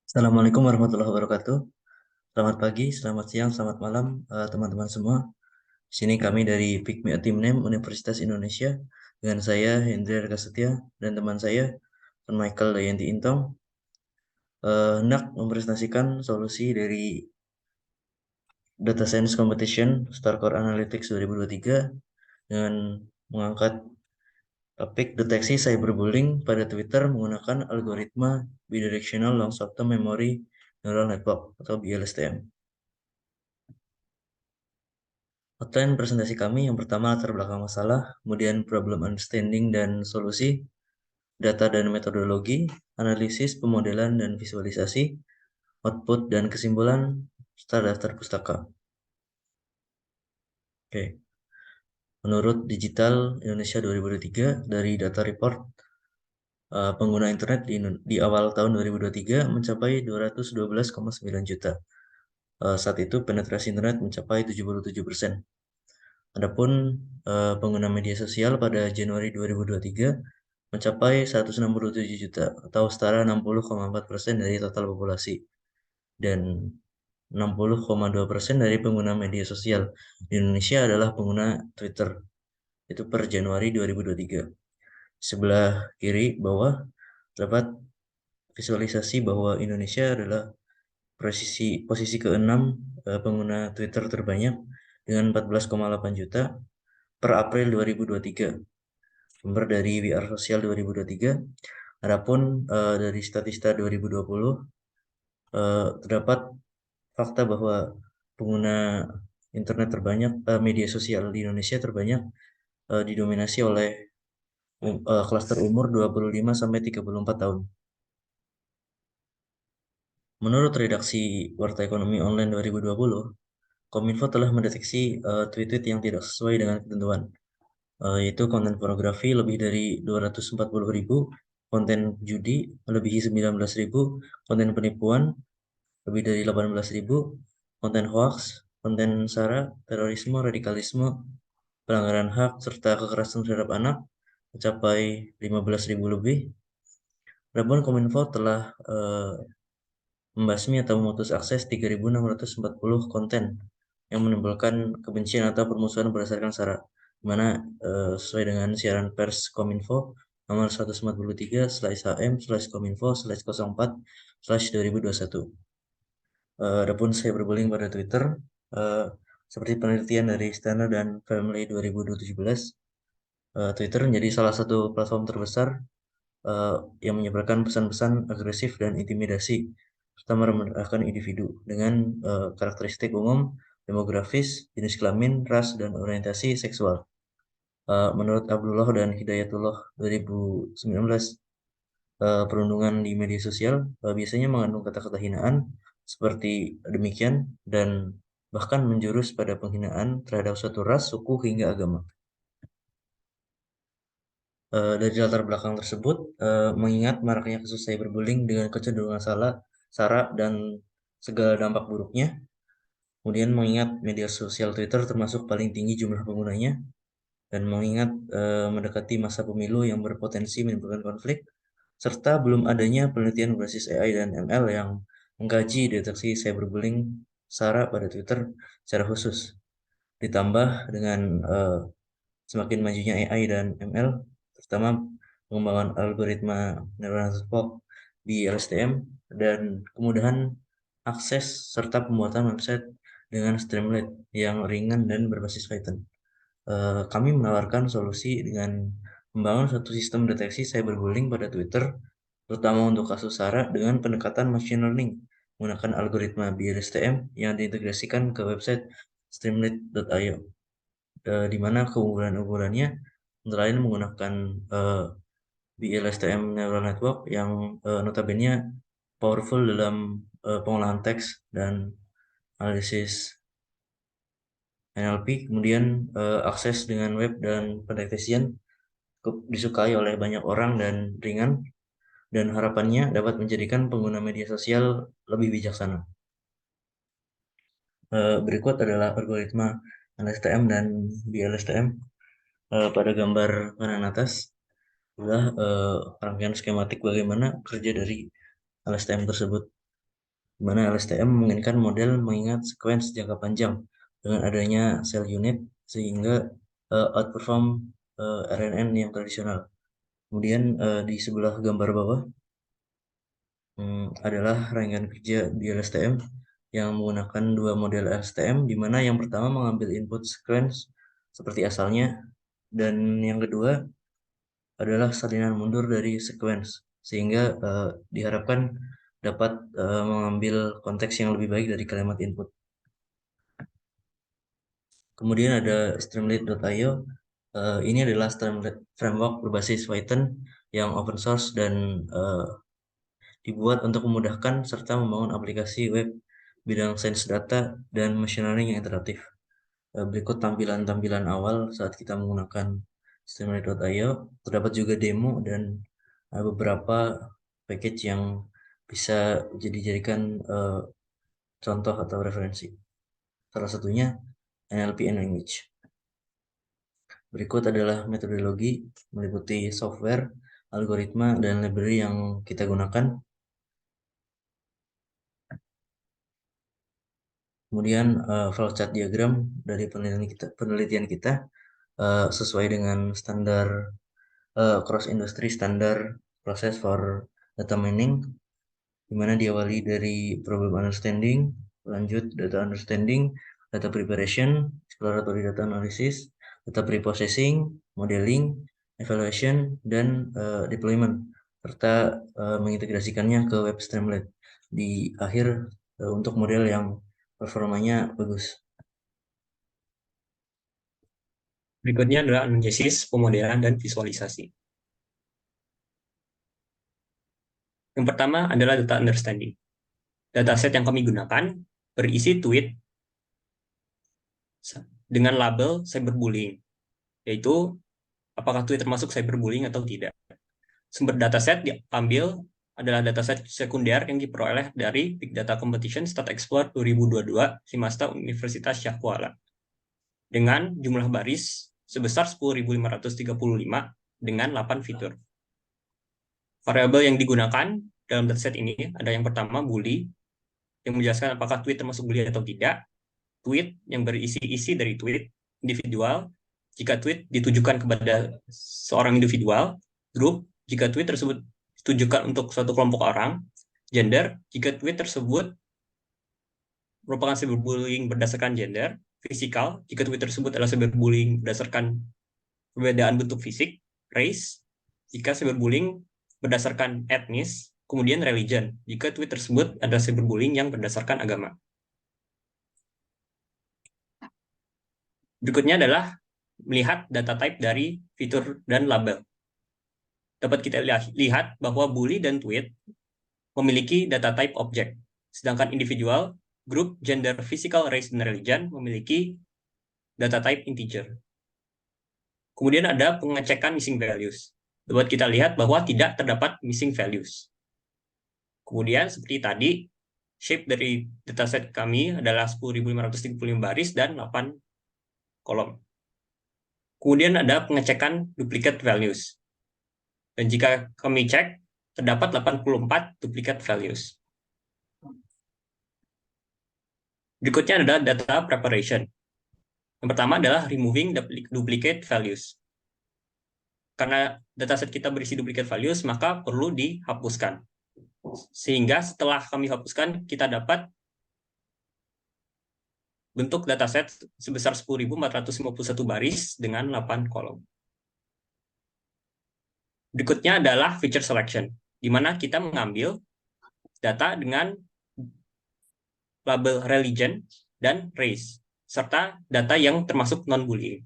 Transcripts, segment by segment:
Assalamualaikum warahmatullahi wabarakatuh. Selamat pagi, selamat siang, selamat malam, teman-teman semua. Di sini kami dari Pikmi Atimnem Universitas Indonesia dengan saya Hendra Kasetya dan teman saya Michael Dayanti Intong hendak mempresentasikan solusi dari Data Science Competition StarCore Analytics 2023 dengan mengangkat topik deteksi cyberbullying pada Twitter menggunakan algoritma Bidirectional Long Short Term Memory Neural Network atau BLSTM. Outline presentasi kami yang pertama latar belakang masalah, kemudian problem understanding dan solusi, data dan metodologi, analisis, pemodelan dan visualisasi, output dan kesimpulan, serta daftar pustaka. Oke. Menurut Digital Indonesia 2023 dari data report, pengguna internet di awal tahun 2023 mencapai 212,9 juta. Saat itu penetrasi internet mencapai 77%. Adapun pengguna media sosial pada Januari 2023 mencapai 167 juta atau setara 60,4% dari total populasi dan 60,2% dari pengguna media sosial di Indonesia adalah pengguna Twitter. Itu per Januari 2023. Sebelah kiri bawah terdapat visualisasi bahwa Indonesia adalah posisi ke-6 pengguna Twitter terbanyak dengan 14,8 juta per April 2023. Sumber dari WR Sosial 2023. Adapun dari Statista 2020 terdapat fakta bahwa pengguna internet terbanyak, media sosial di Indonesia terbanyak didominasi oleh klaster umur 25 sampai 34 tahun. Menurut redaksi Warta Ekonomi Online 2020, Kominfo telah mendeteksi tweet-tweet yang tidak sesuai dengan ketentuan, yaitu konten pornografi lebih dari 240.000, konten judi melebihi 19.000, konten penipuan lebih dari 18.000, konten hoax, konten sara, terorisme, radikalisme, pelanggaran hak, serta kekerasan terhadap anak mencapai 15.000 lebih. Adapun Kominfo telah membasmi atau memutus akses 3.640 konten yang menimbulkan kebencian atau permusuhan berdasarkan sara, di mana sesuai dengan siaran pers Kominfo nomor 143/am/kominfo/04/2021. Adapun cyberbullying pada Twitter, seperti penelitian dari Stana dan Family 2017, Twitter menjadi salah satu platform terbesar yang menyebarkan pesan-pesan agresif dan intimidasi serta merendahkan individu dengan karakteristik umum, demografis, jenis kelamin, ras, dan orientasi seksual. Menurut Abdullah dan Hidayatullah 2019, perundungan di media sosial biasanya mengandung kata-kata hinaan seperti demikian dan bahkan menjurus pada penghinaan terhadap suatu ras, suku, hingga agama. Dari latar belakang tersebut, mengingat maraknya kasus cyberbullying dengan kecenderungan sara dan segala dampak buruknya, kemudian mengingat media sosial Twitter termasuk paling tinggi jumlah penggunanya, dan mengingat mendekati masa pemilu yang berpotensi menimbulkan konflik, serta belum adanya penelitian berbasis AI dan ML yang mengkaji deteksi cyberbullying sara pada Twitter secara khusus. Ditambah dengan semakin majunya AI dan ML, terutama pengembangan algoritma neural network di LSTM dan kemudahan akses serta pembuatan website dengan Streamlit yang ringan dan berbasis Python. Kami menawarkan solusi dengan membangun satu sistem deteksi cyberbullying pada Twitter, terutama untuk kasus sara dengan pendekatan machine learning menggunakan algoritma BLSTM yang diintegrasikan ke website streamlit.io, di mana keunggulan-unggulannya antara lain menggunakan BLSTM Neural Network yang notabene powerful dalam pengolahan teks dan analisis NLP, kemudian akses dengan web dan pendeteksian disukai oleh banyak orang dan ringan, dan harapannya dapat menjadikan pengguna media sosial lebih bijaksana. Berikut adalah algoritma LSTM dan BLSTM. Pada gambar kanan atas adalah rangkaian skematik bagaimana kerja dari LSTM tersebut. di mana LSTM memungkinkan model mengingat sequence jangka panjang dengan adanya cell unit sehingga outperform RNN yang tradisional. Kemudian di sebelah gambar bawah adalah rangkaian kerja di LSTM yang menggunakan dua model LSTM, di mana yang pertama mengambil input sequence seperti asalnya, dan yang kedua adalah salinan mundur dari sequence, sehingga diharapkan dapat mengambil konteks yang lebih baik dari kalimat input. Kemudian ada Streamlit.io. Ini adalah Streamlit framework berbasis Python yang open source dan dibuat untuk memudahkan serta membangun aplikasi web bidang sains data dan machine learning yang interaktif. Berikut tampilan-tampilan awal saat kita menggunakan Streamlit.io. Terdapat juga demo dan beberapa package yang bisa dijadikan contoh atau referensi. Salah satunya NLP and Language. Berikut adalah metodologi meliputi software, algoritma, dan library yang kita gunakan. Kemudian flowchart diagram dari penelitian kita sesuai dengan standar cross industry standar proses for data mining, di mana diawali dari problem understanding, lanjut data understanding, data preparation, exploratory data analysis, data preprocessing, modeling, evaluation, dan deployment, serta mengintegrasikannya ke web Streamlit di akhir untuk model yang performanya bagus. Berikutnya adalah analisis, pemodelan, dan visualisasi. Yang pertama adalah data understanding. Dataset yang kami gunakan berisi tweet dengan label cyberbullying, yaitu apakah tweet termasuk cyberbullying atau tidak. Sumber dataset diambil adalah dataset sekunder yang diperoleh dari Big Data Competition StatExplore 2022 Himasta Universitas Syah Kuala dengan jumlah baris sebesar 10.535 dengan 8 fitur. Variabel yang digunakan dalam dataset ini ada yang pertama bully, yang menjelaskan apakah tweet termasuk bully atau tidak, tweet yang berisi isi dari tweet, individual, jika tweet ditujukan kepada seorang individual, grup, jika tweet tersebut ditujukan untuk suatu kelompok orang, gender, jika tweet tersebut merupakan cyberbullying berdasarkan gender, fisikal, jika tweet tersebut adalah cyberbullying berdasarkan perbedaan bentuk fisik, race, jika cyberbullying berdasarkan etnis, kemudian religion, jika tweet tersebut adalah cyberbullying yang berdasarkan agama. Berikutnya adalah melihat data type dari fitur dan label. Dapat kita lihat bahwa bully dan tweet memiliki data type object, sedangkan individual, group, gender, physical, race, dan religion memiliki data type integer. Kemudian ada pengecekan missing values. Dapat kita lihat bahwa tidak terdapat missing values. Kemudian seperti tadi, shape dari dataset kami adalah 10.535 baris dan 8 kolom. Kemudian ada pengecekan duplicate values. Dan jika kami cek, terdapat 84 duplicate values. Berikutnya adalah data preparation. Yang pertama adalah removing duplicate values. Karena dataset kita berisi duplicate values, maka perlu dihapuskan. Sehingga setelah kami hapuskan, kita dapat bentuk dataset sebesar 10.451 baris dengan 8 kolom. Berikutnya adalah feature selection, di mana kita mengambil data dengan label religion dan race, serta data yang termasuk non-bullying.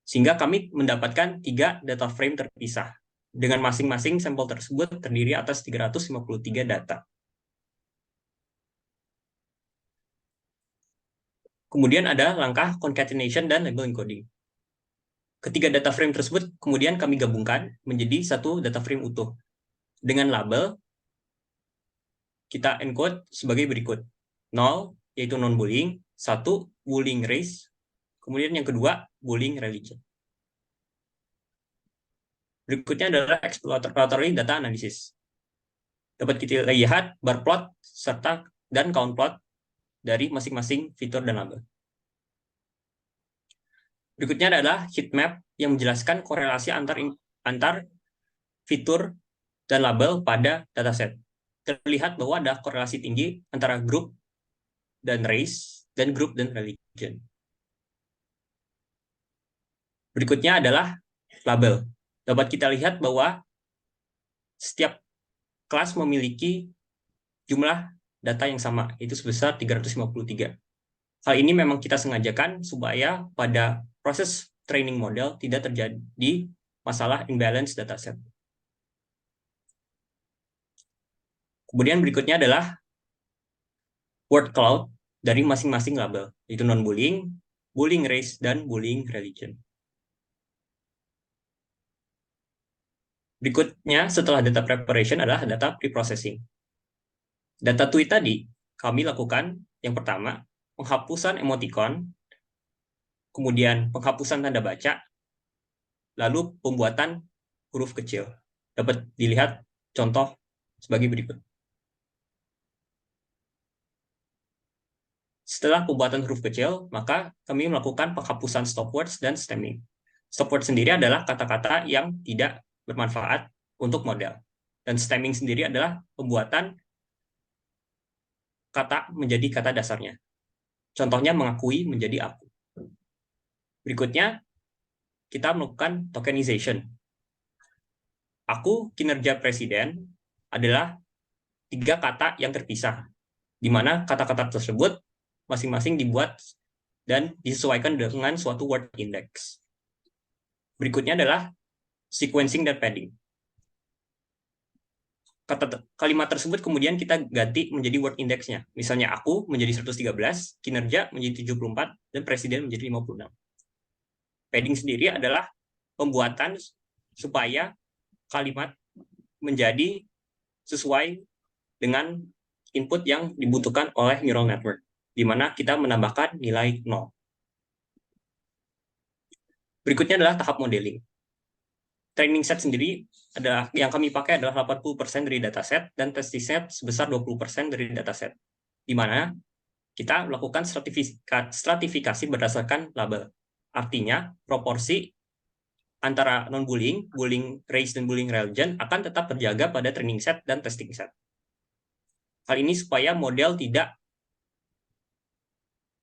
Sehingga kami mendapatkan 3 data frame terpisah, dengan masing-masing sampel tersebut terdiri atas 353 data. Kemudian ada langkah concatenation dan label encoding. Ketiga data frame tersebut kemudian kami gabungkan menjadi satu data frame utuh. Dengan label, kita encode sebagai berikut. 0, yaitu non-bullying. 1, bullying race. Kemudian yang kedua, bullying religion. Berikutnya adalah exploratory data analysis. Dapat kita lihat bar plot serta dan count plot dari masing-masing fitur dan label. Berikutnya adalah heat map yang menjelaskan korelasi antar fitur dan label pada dataset. Terlihat bahwa ada korelasi tinggi antara grup dan race dan grup dan religion. Berikutnya adalah label. Dapat kita lihat bahwa setiap kelas memiliki jumlah data yang sama, yaitu sebesar 353. Hal ini memang kita sengajakan supaya pada proses training model tidak terjadi masalah imbalance dataset. Kemudian berikutnya adalah word cloud dari masing-masing label, yaitu non-bullying, bullying race, dan bullying religion. Berikutnya setelah data preparation adalah data preprocessing. Data tweet tadi kami lakukan yang pertama, penghapusan emoticon, kemudian penghapusan tanda baca, lalu pembuatan huruf kecil. Dapat dilihat contoh sebagai berikut. Setelah pembuatan huruf kecil, maka kami melakukan penghapusan stop words dan stemming. Stop words sendiri adalah kata-kata yang tidak bermanfaat untuk model. Dan stemming sendiri adalah pembuatan kata menjadi kata dasarnya. Contohnya mengakui menjadi aku. Berikutnya, kita melakukan tokenization. Aku kinerja presiden adalah 3 kata yang terpisah, di mana kata-kata tersebut masing-masing dibuat dan disesuaikan dengan suatu word index. Berikutnya adalah sequencing dan padding. Kalimat tersebut kemudian kita ganti menjadi word indexnya. Misalnya aku menjadi 113, kinerja menjadi 74, dan presiden menjadi 56. Padding sendiri adalah pembuatan supaya kalimat menjadi sesuai dengan input yang dibutuhkan oleh neural network, di mana kita menambahkan nilai 0. Berikutnya adalah tahap modeling. Training set sendiri adalah yang kami pakai adalah 80% dari dataset dan testing set sebesar 20% dari dataset, di mana kita melakukan stratifikasi berdasarkan label. Artinya, proporsi antara non-bullying, bullying race, dan bullying religion akan tetap terjaga pada training set dan testing set. Hal ini supaya model tidak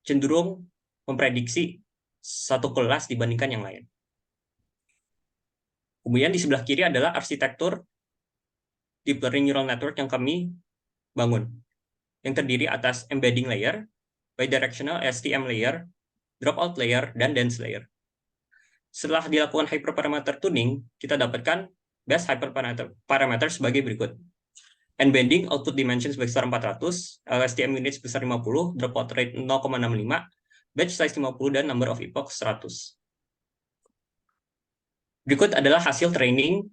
cenderung memprediksi satu kelas dibandingkan yang lain. Kemudian di sebelah kiri adalah arsitektur deep learning neural network yang kami bangun, yang terdiri atas embedding layer, bidirectional STM layer, dropout layer, dan dense layer. Setelah dilakukan hyperparameter tuning, kita dapatkan best hyperparameter sebagai berikut. Embedding output dimension sebesar 400, LSTM unit sebesar 50, dropout rate 0,65, batch size 50, dan number of epochs 100. Berikut adalah hasil training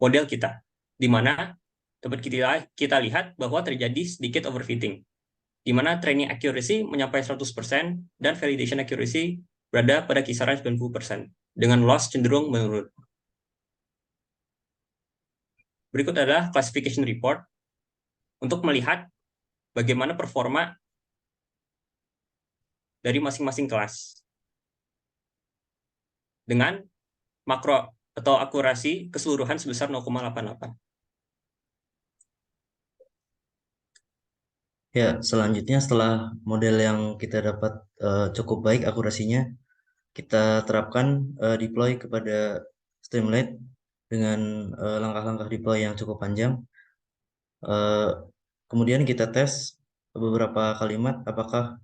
model kita, di mana dapat kita lihat bahwa terjadi sedikit overfitting, di mana training accuracy mencapai 100% dan validation accuracy berada pada kisaran 90%, dengan loss cenderung menurun. Berikut adalah classification report untuk melihat bagaimana performa dari masing-masing kelas dengan makro atau akurasi keseluruhan sebesar 0,88. Ya, selanjutnya setelah model yang kita dapat cukup baik akurasinya, kita terapkan deploy kepada Streamlit dengan langkah-langkah deploy yang cukup panjang. Kemudian kita tes beberapa kalimat apakah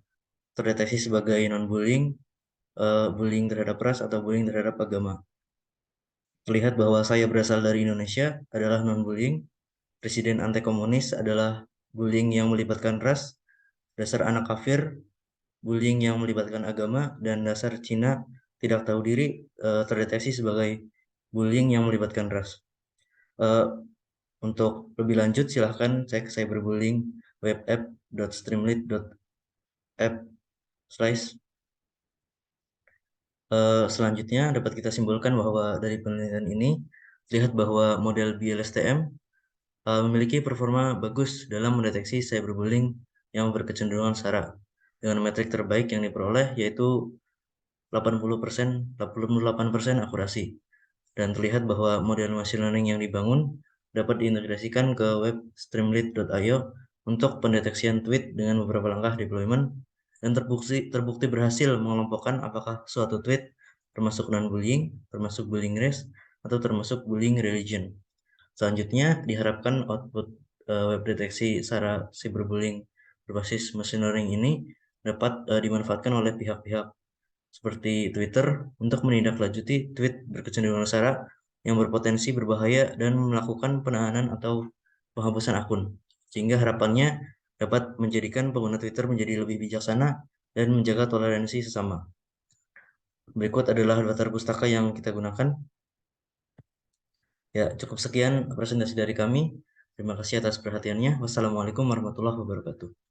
terdeteksi sebagai non-bullying, bullying terhadap ras, atau bullying terhadap agama. Terlihat bahwa saya berasal dari Indonesia adalah non-bullying, presiden anti-komunis adalah bullying yang melibatkan ras, dasar anak kafir, bullying yang melibatkan agama, dan dasar Cina tidak tahu diri terdeteksi sebagai bullying yang melibatkan ras. Untuk lebih lanjut silahkan cek cyberbullying webapp.streamlit.app/. Selanjutnya dapat kita simpulkan bahwa dari penelitian ini terlihat bahwa model BLSTM memiliki performa bagus dalam mendeteksi cyberbullying yang berkecenderungan SARA dengan metrik terbaik yang diperoleh yaitu 88% akurasi. Dan terlihat bahwa model machine learning yang dibangun dapat diintegrasikan ke web streamlit.io untuk pendeteksian tweet dengan beberapa langkah deployment dan terbukti berhasil mengelompokkan apakah suatu tweet termasuk non-bullying, termasuk bullying race, atau termasuk bullying religion. Selanjutnya diharapkan output web deteksi SARA cyberbullying berbasis machine learning ini dapat dimanfaatkan oleh pihak-pihak seperti Twitter untuk menindaklanjuti tweet berkecenderungan SARA yang berpotensi berbahaya dan melakukan penahanan atau penghapusan akun, sehingga harapannya dapat menjadikan pengguna Twitter menjadi lebih bijaksana dan menjaga toleransi sesama. Berikut adalah daftar pustaka yang kita gunakan. Ya, cukup sekian presentasi dari kami. Terima kasih atas perhatiannya. Wassalamualaikum warahmatullahi wabarakatuh.